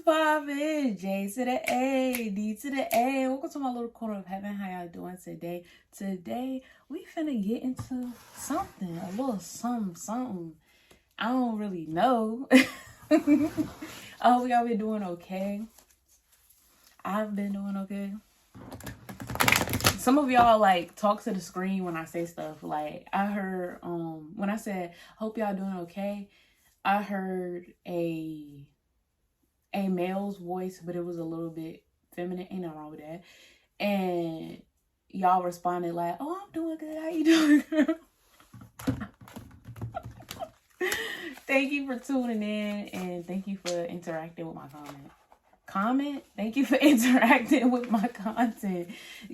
poppin'? J to the A, D to the A. Welcome to my little corner of heaven. How y'all doing today? Today, we finna get into something. A little something. I don't really know. I hope y'all been doing okay. I've been doing okay. Some of y'all like talk to the screen when I say stuff. Like I heard when I said hope y'all doing okay, I heard a male's voice, but it was a little bit feminine. Ain't nothing wrong with that. And y'all responded like, oh, I'm doing good. How you doing? Thank you for tuning in and thank you for interacting with my comment. Thank you for interacting with my content.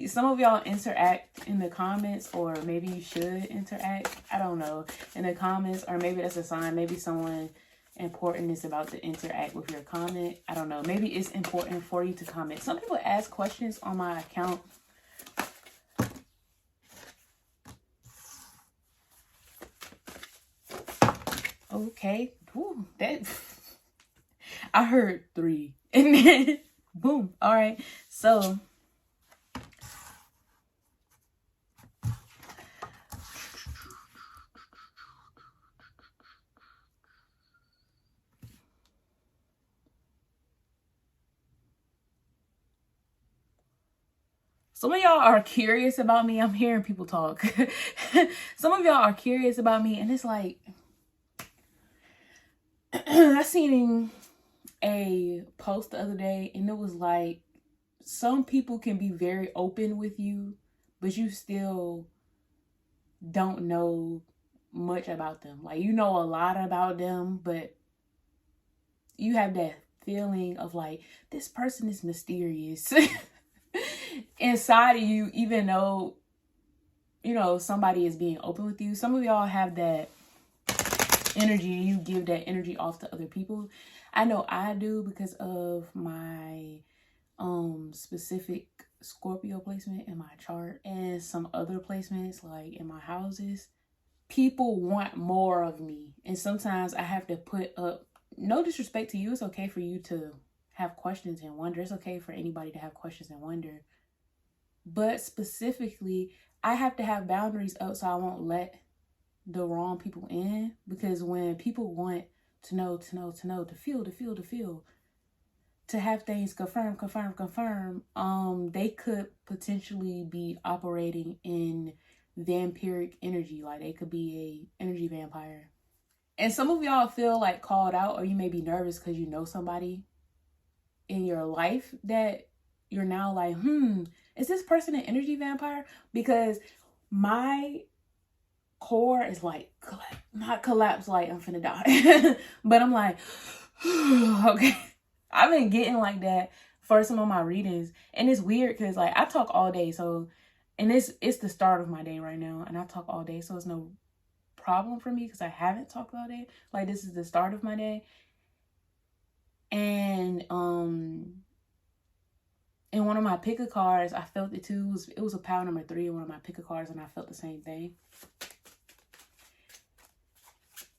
Some of y'all interact in the comments, or maybe you should interact, I don't know, in the comments, or maybe that's a sign. Maybe someone important is about to interact with your comment. I don't know, maybe it's important for you to comment. Some people ask questions on my account. Okay. Ooh, that I heard 3 and then boom. All right, so some of y'all are curious about me. I'm hearing people talk. Some of y'all are curious about me, and it's like I seen a post the other day, and it was like, some people can be very open with you, but you still don't know much about them. Like, you know a lot about them, but you have that feeling of like, this person is mysterious inside of you, even though, you know, somebody is being open with you. Some of y'all have that energy, you give that energy off to other people. I know I do because of my specific Scorpio placement in my chart and some other placements like in my houses. People want more of me, and sometimes I have to put up, no disrespect to you, it's okay for you to have questions and wonder. It's okay for anybody to have questions and wonder, but specifically I have to have boundaries up so I won't let the wrong people in. Because when people want to know, to feel, to have things confirm, they could potentially be operating in vampiric energy. Like they could be a energy vampire. And some of y'all feel like called out, or you may be nervous because you know somebody in your life that you're now like, is this person an energy vampire? Because my core is like, not collapse like I'm finna die. But I'm like, okay. I've been getting like that for some of my readings. And it's weird because like I talk all day. So, and it's the start of my day right now. And I talk all day. So it's no problem for me because I haven't talked all day. Like this is the start of my day. And in one of my pick a cards, I felt it too. It was a pile number 3 in one of my pick a cards, and I felt the same thing.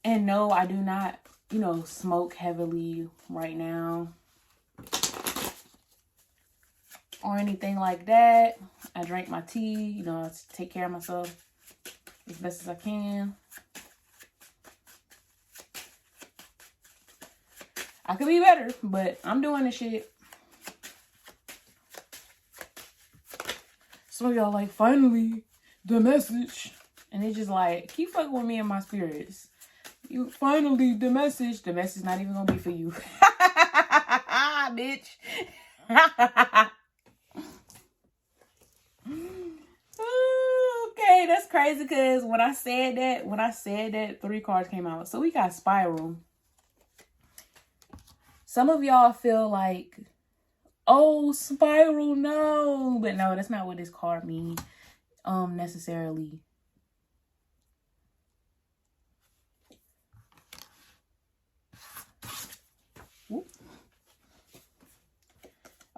And no, I do not, you know, smoke heavily right now or anything like that. I drink my tea, you know, I take care of myself as best as I can. I could be better, but I'm doing this shit. Some of y'all like, finally, the message. And it's just like, keep fucking with me and my spirits. You finally, the message not even gonna be for you. Bitch. Okay, that's crazy because when I said that 3 cards came out. So we got Spiral. Some of y'all feel like, oh, Spiral, no. But no, that's not what this card means necessarily.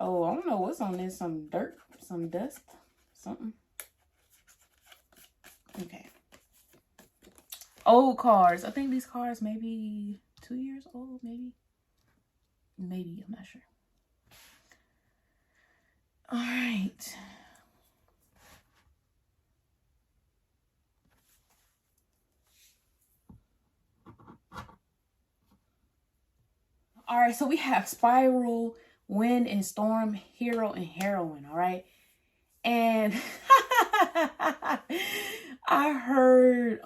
Oh, I don't know what's on this. Some dirt, some dust, something. Okay. Old cards. I think these cards maybe 2 years old, maybe. Maybe, I'm not sure. All right. All right, so we have Spiral, Wind and Storm, Hero and Heroine, all right? And I heard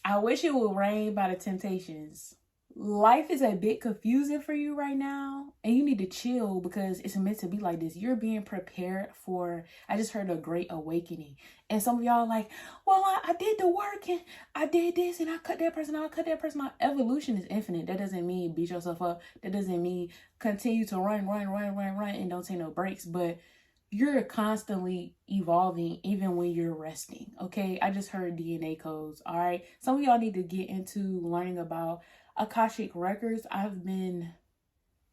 I Wish It Would Rain by the Temptations. Life is a bit confusing for you right now, and you need to chill because it's meant to be like this. You're being prepared for, I just heard, a great awakening. And some of y'all like, well, I did the work and I did this and I cut that person out, Evolution is infinite. That doesn't mean beat yourself up. That doesn't mean continue to run and don't take no breaks. But you're constantly evolving even when you're resting, okay? I just heard DNA codes, all right? Some of y'all need to get into learning about Akashic Records. I've been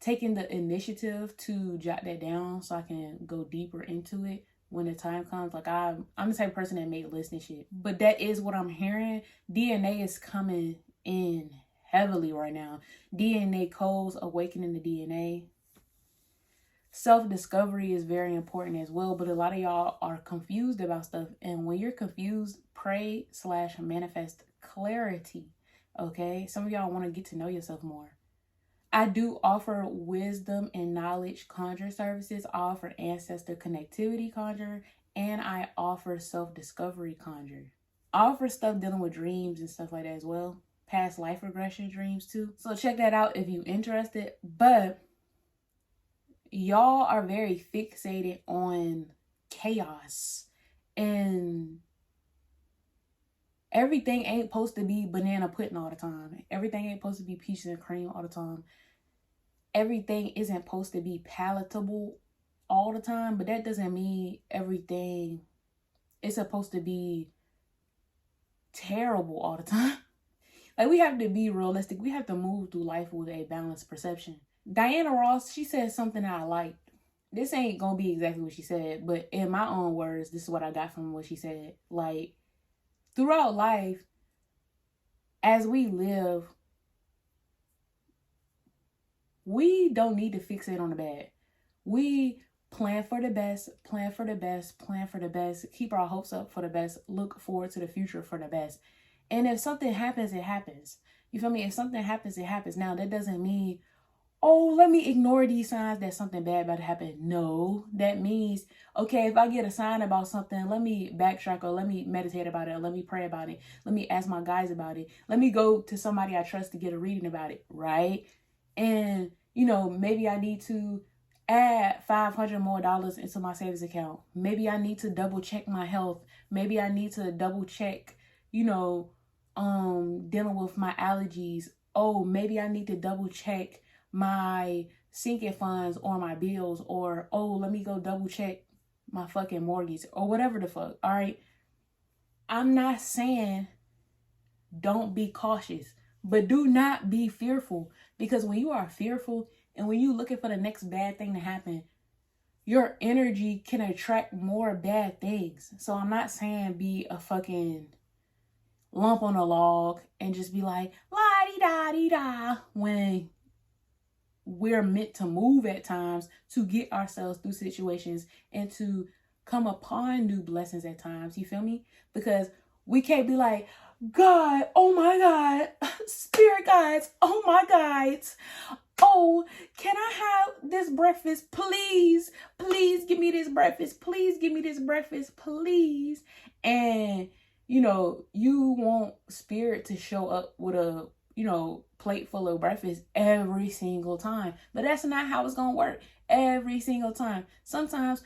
taking the initiative to jot that down so I can go deeper into it when the time comes. Like, I'm the type of person that make lists and shit. But that is what I'm hearing. DNA is coming in heavily right now. DNA codes, awakening the DNA. Self-discovery is very important as well, but a lot of y'all are confused about stuff. And when you're confused, pray/manifest clarity. Okay, some of y'all want to get to know yourself more. I do offer wisdom and knowledge conjure services. I offer ancestor connectivity conjure, and I offer self-discovery conjure. I offer stuff dealing with dreams and stuff like that as well. Past life regression dreams too. So check that out if you're interested. But y'all are very fixated on chaos, and everything ain't supposed to be banana pudding all the time. Everything ain't supposed to be peaches and cream all the time. Everything isn't supposed to be palatable all the time, but that doesn't mean everything is supposed to be terrible all the time. Like, we have to be realistic. We have to move through life with a balanced perception. Diana Ross, she said something that I liked. This ain't gonna be exactly what she said, but in my own words, this is what I got from what she said. Like, throughout life, as we live, we don't need to fixate on the bad. We plan for the best, keep our hopes up for the best, look forward to the future for the best. And if something happens, it happens. You feel me? If something happens, it happens. Now, that doesn't mean, oh, let me ignore these signs that something bad about to happen. No, that means, okay, if I get a sign about something, let me backtrack, or let me meditate about it, or let me pray about it. Let me ask my guys about it. Let me go to somebody I trust to get a reading about it, right? And, you know, maybe I need to add $500 more into my savings account. Maybe I need to double check my health. Maybe I need to double check, you know, dealing with my allergies. Oh, maybe I need to double check my sinking funds or my bills, or, oh, let me go double check my fucking mortgage, or whatever the fuck. All right. I'm not saying don't be cautious, but do not be fearful, because when you are fearful and when you looking for the next bad thing to happen, your energy can attract more bad things. So I'm not saying be a fucking lump on a log and just be like, la-di-da-di-da, when we're meant to move at times to get ourselves through situations and to come upon new blessings at times. You feel me? Because we can't be like, God, oh my God, spirit guides, oh my guides, oh, can I have this breakfast? Please, please give me this breakfast. Please give me this breakfast, please. And, you know, you want spirit to show up with a, you know, plate full of breakfast every single time. But that's not how it's going to work every single time. Sometimes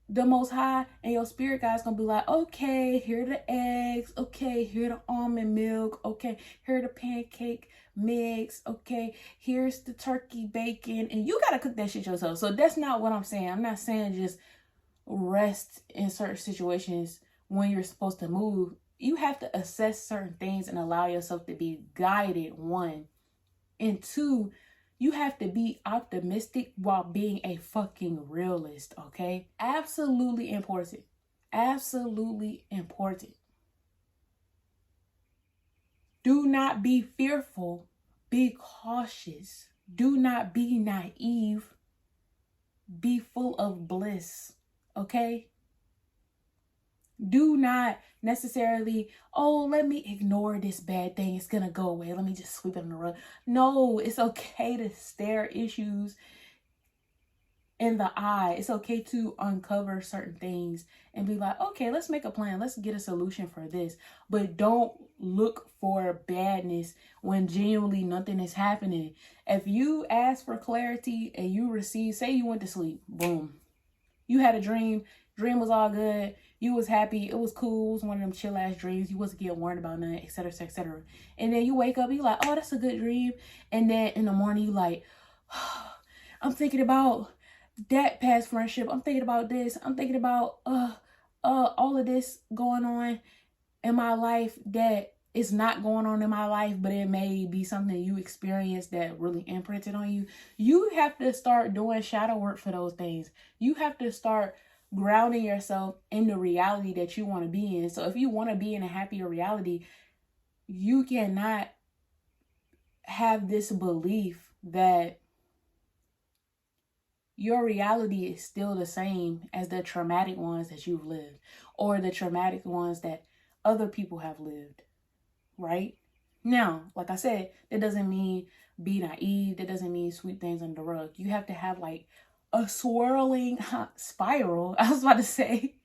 the Most High and your spirit guide's gonna be like, okay, here are the eggs. Okay, here the almond milk. Okay, here the pancake mix. Okay, here's the turkey bacon. And you gotta cook that shit yourself. So that's not what I'm saying. I'm not saying just rest in certain situations when you're supposed to move. You have to assess certain things and allow yourself to be guided, one. And two, you have to be optimistic while being a fucking realist, okay? Absolutely important. Absolutely important. Do not be fearful. Be cautious. Do not be naive. Be full of bliss, okay? Do not necessarily, oh, let me ignore this bad thing. It's gonna go away. Let me just sweep it on the rug. No, it's okay to stare issues in the eye. It's okay to uncover certain things and be like, okay, let's make a plan. Let's get a solution for this. But don't look for badness when genuinely nothing is happening. If you ask for clarity and you receive, say you went to sleep, boom. You had a dream was all good. You was happy. It was cool. It was one of them chill ass dreams. You wasn't getting worried about nothing, etc., etc. And then you wake up, you like, oh, that's a good dream. And then in the morning, you like, oh, I'm thinking about that past friendship. I'm thinking about this. I'm thinking about all of this going on in my life that is not going on in my life, but it may be something you experienced that really imprinted on you. You have to start doing shadow work for those things. You have to start grounding yourself in the reality that you want to be in. So if you want to be in a happier reality, you cannot have this belief that your reality is still the same as the traumatic ones that you've lived, or the traumatic ones that other people have lived, right? Now, like I said, that doesn't mean be naive. That doesn't mean sweep things under the rug. You have to have like a swirling spiral. I was about to say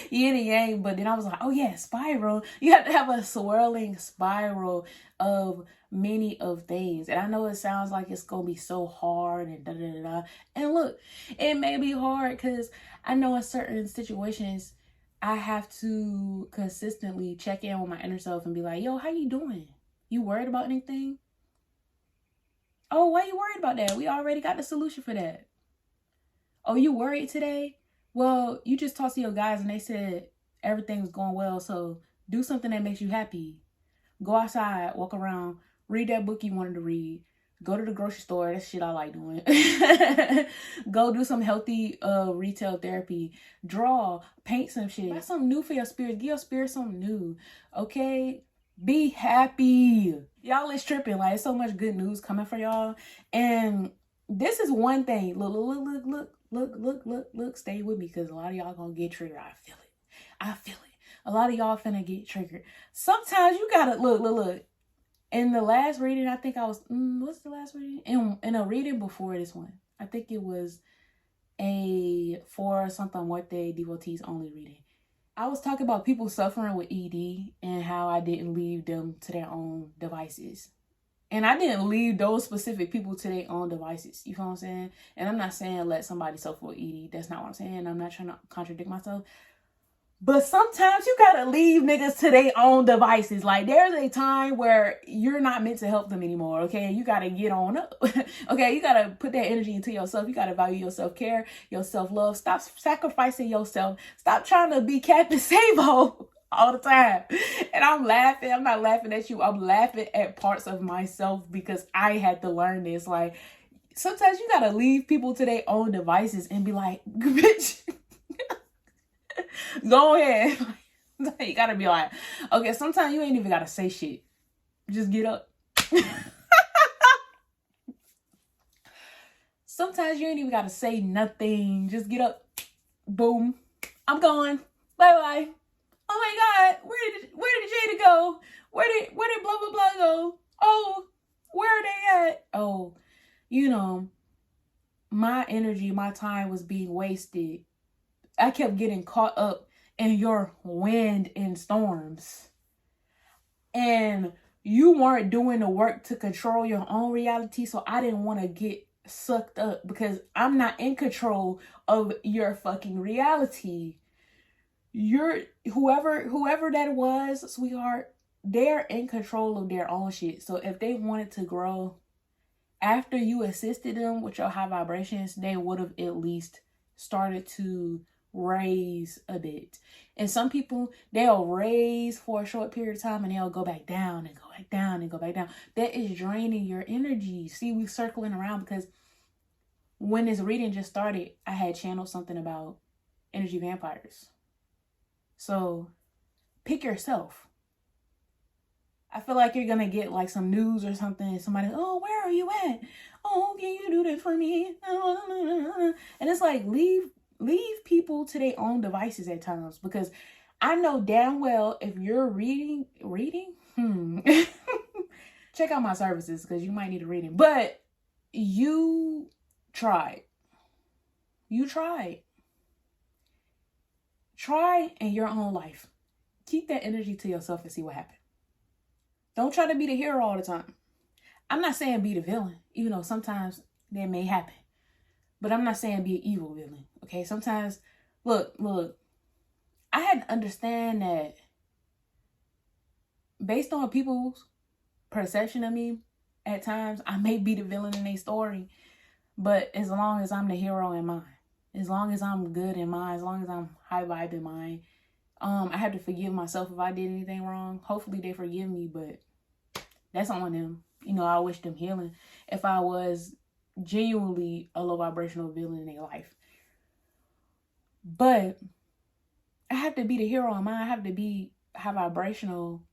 yin and yang, but then I was like, oh yeah, spiral. You have to have a swirling spiral of many of things. And I know it sounds like it's gonna be so hard and da da da da. And look, it may be hard because I know in certain situations I have to consistently check in with my inner self and be like, yo, how you doing? You worried about anything? Oh, why you worried about that? We already got the solution for that. Oh, you worried today? Well, you just talked to your guys and they said everything was going well. So do something that makes you happy. Go outside, walk around, read that book you wanted to read. Go to the grocery store. That's shit I like doing. Go do some healthy retail therapy. Draw, paint some shit. Buy something new for your spirit. Give your spirit something new. Okay? Be happy. Y'all is tripping. Like, so much good news coming for y'all. And this is one thing. Look, stay with me because a lot of y'all gonna get triggered. I feel it. A lot of y'all finna get triggered. Sometimes you gotta look. In the last reading, I think I was, what's the last reading? In a reading before this one, I think it was a For Something Muerte Devotees Only reading. I was talking about people suffering with ED and how I didn't leave them to their own devices. And I didn't leave those specific people to their own devices. You feel what I'm saying? And I'm not saying let somebody suffer with ED. That's not what I'm saying. I'm not trying to contradict myself. But sometimes you gotta leave niggas to their own devices. Like, there's a time where you're not meant to help them anymore, okay? You gotta get on up, okay? You gotta put that energy into yourself. You gotta value your self-care, your self-love. Stop sacrificing yourself. Stop trying to be Captain Sabo all the time. And I'm laughing. I'm not laughing at you. I'm laughing at parts of myself because I had to learn this. Like, sometimes you gotta leave people to their own devices and be like, bitch, go ahead. You gotta be like, okay, sometimes you ain't even gotta say shit. Just get up. Sometimes you ain't even gotta say nothing. Just get up. Boom. I'm going. Bye-bye. Oh my God, where did Jada go? Where did blah blah blah go? Oh, where are they at? Oh, you know, my energy, my time was being wasted. I kept getting caught up in your wind and storms. And you weren't doing the work to control your own reality, so I didn't want to get sucked up because I'm not in control of your fucking reality. You're whoever that was, sweetheart, they're in control of their own shit. So if they wanted to grow after you assisted them with your high vibrations, they would have at least started to raise a bit. And some people, they'll raise for a short period of time and they'll go back down and go back down and go back down. That is draining your energy. See, we're circling around because when this reading just started, I had channeled something about energy vampires. So pick yourself. I feel like you're gonna get like some news or something. Somebody, oh, where are you at? for me. And it's like, leave people to their own devices at times, because I know damn well if you're reading, check out my services because you might need a reading. But you tried. Try in your own life. Keep that energy to yourself and see what happens. Don't try to be the hero all the time. I'm not saying be the villain, even though sometimes that may happen. But I'm not saying be an evil villain, okay? Sometimes, look, I had to understand that based on people's perception of me, at times, I may be the villain in their story. But as long as I'm the hero in mine, as long as I'm good in mine, as long as I'm high vibe in mine, I have to forgive myself if I did anything wrong. Hopefully they forgive me, but that's on them. You know, I wish them healing if I was genuinely a low vibrational villain in their life. But I have to be the hero in mine. I have to be high vibrational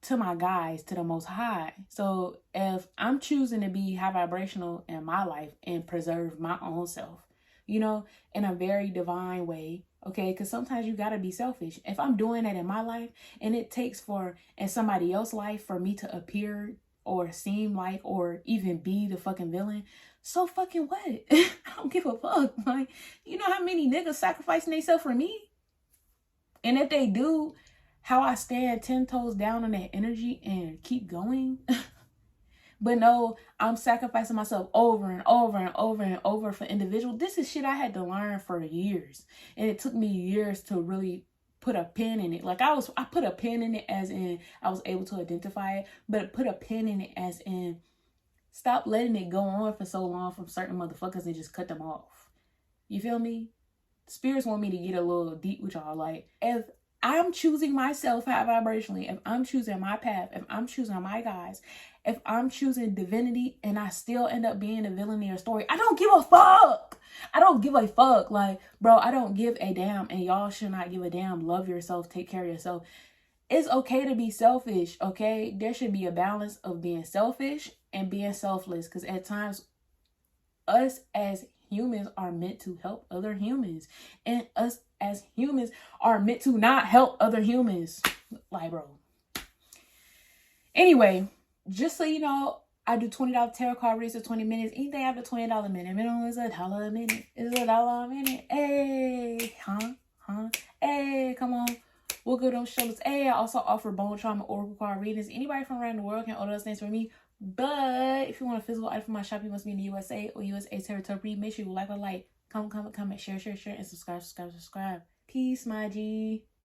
to my guys, to the Most High. So if I'm choosing to be high vibrational in my life and preserve my own self, you know, in a very divine way, okay? Because sometimes you got to be selfish. If I'm doing that in my life and it takes for in somebody else's life for me to appear or seem like or even be the fucking villain, so fucking what? I don't give a fuck. Like, you know how many niggas sacrificing themselves for me? And if they do, how I stand 10 toes down on that energy and keep going. But no, I'm sacrificing myself over and over and over and over for individual. This is shit I had to learn for years. And it took me years to really put a pin in it. Like I put a pin in it as in I was able to identify it, but put a pin in it as in stop letting it go on for so long from certain motherfuckers and just cut them off. You feel me? Spirits want me to get a little deep with y'all. Like, if I'm choosing myself high vibrationally, if I'm choosing my path, if I'm choosing my guys, if I'm choosing divinity and I still end up being a villain in your story, I don't give a fuck. I don't give a fuck. Like, bro, I don't give a damn, and y'all should not give a damn. Love yourself. Take care of yourself. It's okay to be selfish, okay? There should be a balance of being selfish and being selfless, because at times, us as humans are meant to help other humans, and us as humans are meant to not help other humans. Like, bro. Anyway, just so you know, I do $20 tarot card reads for 20 minutes. Anything after $20 a minute. Minimum is $1 a minute. Is $1 a minute. Hey, hey, come on. We'll go those shoulders. Hey, I also offer bone trauma oracle card readings. Anybody from around the world can order those things for me. But if you want a physical item from my shop, you must be in the USA or USA territory. Make sure you like, comment, share, and subscribe. Peace, my G.